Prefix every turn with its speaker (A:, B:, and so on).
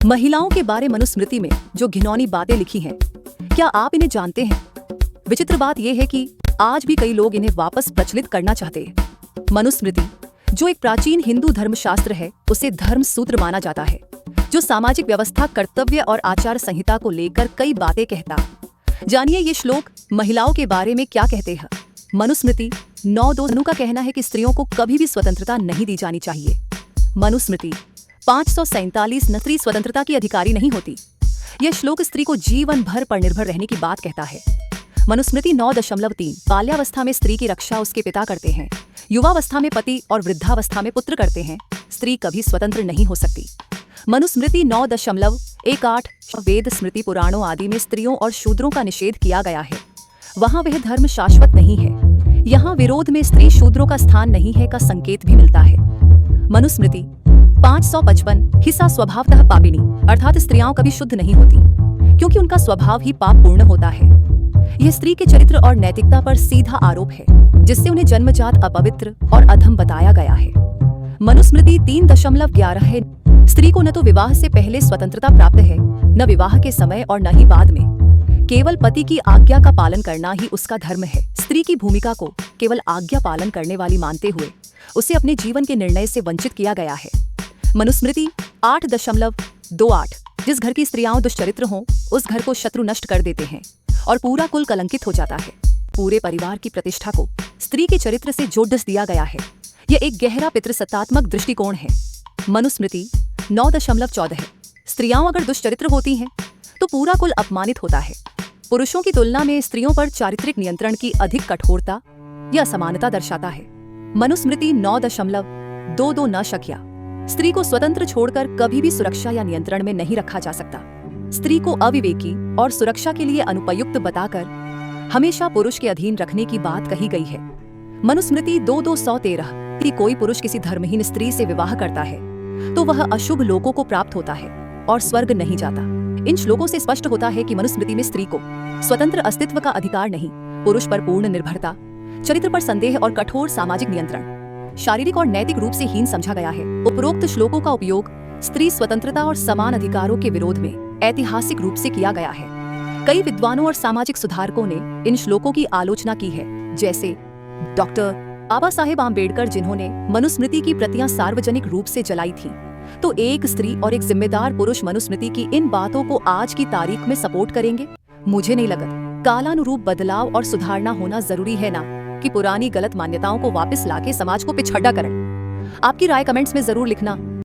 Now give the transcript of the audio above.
A: महिलाओं के बारे मनुस्मृति में जो घिनौनी बातें लिखी हैं, क्या आप इन्हें जानते हैं? विचित्र बात यह है कि आज भी कई लोग इन्हें वापस प्रचलित करना चाहते हैं। मनुस्मृति, जो एक प्राचीन हिंदू धर्मशास्त्र है, उसे धर्म सूत्र माना जाता है, जो सामाजिक व्यवस्था, कर्तव्य और आचार संहिता को लेकर कई बातें कहता। जानिए ये श्लोक महिलाओं के बारे में क्या कहते हैं। मनुस्मृति 9:2 का कहना है कि स्त्रियों को कभी भी स्वतंत्रता नहीं दी जानी चाहिए। मनुस्मृति 547 स्त्री स्वतंत्रता की अधिकारी नहीं होती। यह श्लोक स्त्री को जीवन भर पर निर्भर रहने की बात कहता है। मनुस्मृति 9:3 बाल्यावस्था में स्त्री की रक्षा उसके पिता करते हैं, युवावस्था में पति और वृद्धावस्था में पुत्र करते हैं। स्त्री कभी स्वतंत्र नहीं हो सकती। मनुस्मृति 9:18 वेद, स्मृति, पुराणों आदि में स्त्रियों और शूद्रों का निषेध किया गया है। वहाँ वह धर्म शाश्वत नहीं है। यहाँ विरोध में स्त्री शूद्रों का स्थान नहीं है का संकेत भी मिलता है। मनुस्मृति 555 हिस्सा स्वभावतः पापिनी, अर्थात स्त्रियां कभी शुद्ध नहीं होती, क्योंकि उनका स्वभाव ही पापपूर्ण होता है। यह स्त्री के चरित्र और नैतिकता पर सीधा आरोप है, जिससे उन्हें जन्मजात अपवित्र और अधम बताया गया है। मनुस्मृति 3:11 स्त्री को न तो विवाह से पहले स्वतंत्रता प्राप्त है, न विवाह के समय और न ही बाद में। केवल पति की आज्ञा का पालन करना ही उसका धर्म है। स्त्री की भूमिका को केवल आज्ञा पालन करने वाली मानते हुए उसे अपने जीवन के निर्णय से वंचित किया गया है। मनुस्मृति 8:28 जिस घर की स्त्रियां दुष्चरित्र हों, उस घर को शत्रु नष्ट कर देते हैं और पूरा कुल कलंकित हो जाता है। पूरे परिवार की प्रतिष्ठा को स्त्री के चरित्र से जोड़ दिया गया है। यह एक गहरा पितृसत्तात्मक दृष्टिकोण है। मनुस्मृति 9:14 स्त्रियां अगर दुष्चरित्र होती हैं तो पूरा कुल अपमानित होता है। पुरुषों की तुलना में स्त्रियों पर चारित्रिक नियंत्रण की अधिक कठोरता या असमानता दर्शाता है। मनुस्मृति 9:22 न शक्या स्त्री को स्वतंत्र छोड़कर कभी भी सुरक्षा या नियंत्रण में नहीं रखा जा सकता। स्त्री को अविवेकी और सुरक्षा के लिए अनुपयुक्त बताकर हमेशा पुरुष के अधीन रखने की बात कही गई है। मनुस्मृति 2:213 कि कोई पुरुष किसी धर्महीन स्त्री से विवाह करता है तो वह अशुभ लोकों को प्राप्त होता है और स्वर्ग नहीं जाता। इन श्लोकों से स्पष्ट होता है कि मनुस्मृति में स्त्री को स्वतंत्र अस्तित्व का अधिकार नहीं, पुरुष पर पूर्ण निर्भरता, चरित्र पर संदेह और कठोर सामाजिक नियंत्रण, शारीरिक और नैतिक रूप से हीन समझा गया है। उपरोक्त श्लोकों का उपयोग स्त्री स्वतंत्रता और समान अधिकारों के विरोध में ऐतिहासिक रूप से किया गया है। कई विद्वानों और सामाजिक सुधारकों ने इन श्लोकों की आलोचना की है, जैसे डॉक्टर बाबा साहेब आम्बेडकर, जिन्होंने मनुस्मृति की प्रतियां सार्वजनिक रूप से जलाई थीं। तो एक स्त्री और एक जिम्मेदार पुरुष मनुस्मृति की इन बातों को आज की तारीख में सपोर्ट करेंगे? मुझे नहीं लगता। कालानुरूप बदलाव और सुधारना होना जरूरी है, ना कि पुरानी गलत मान्यताओं को वापस लाके समाज को पिछड़ा करें। आपकी राय कमेंट्स में जरूर लिखना।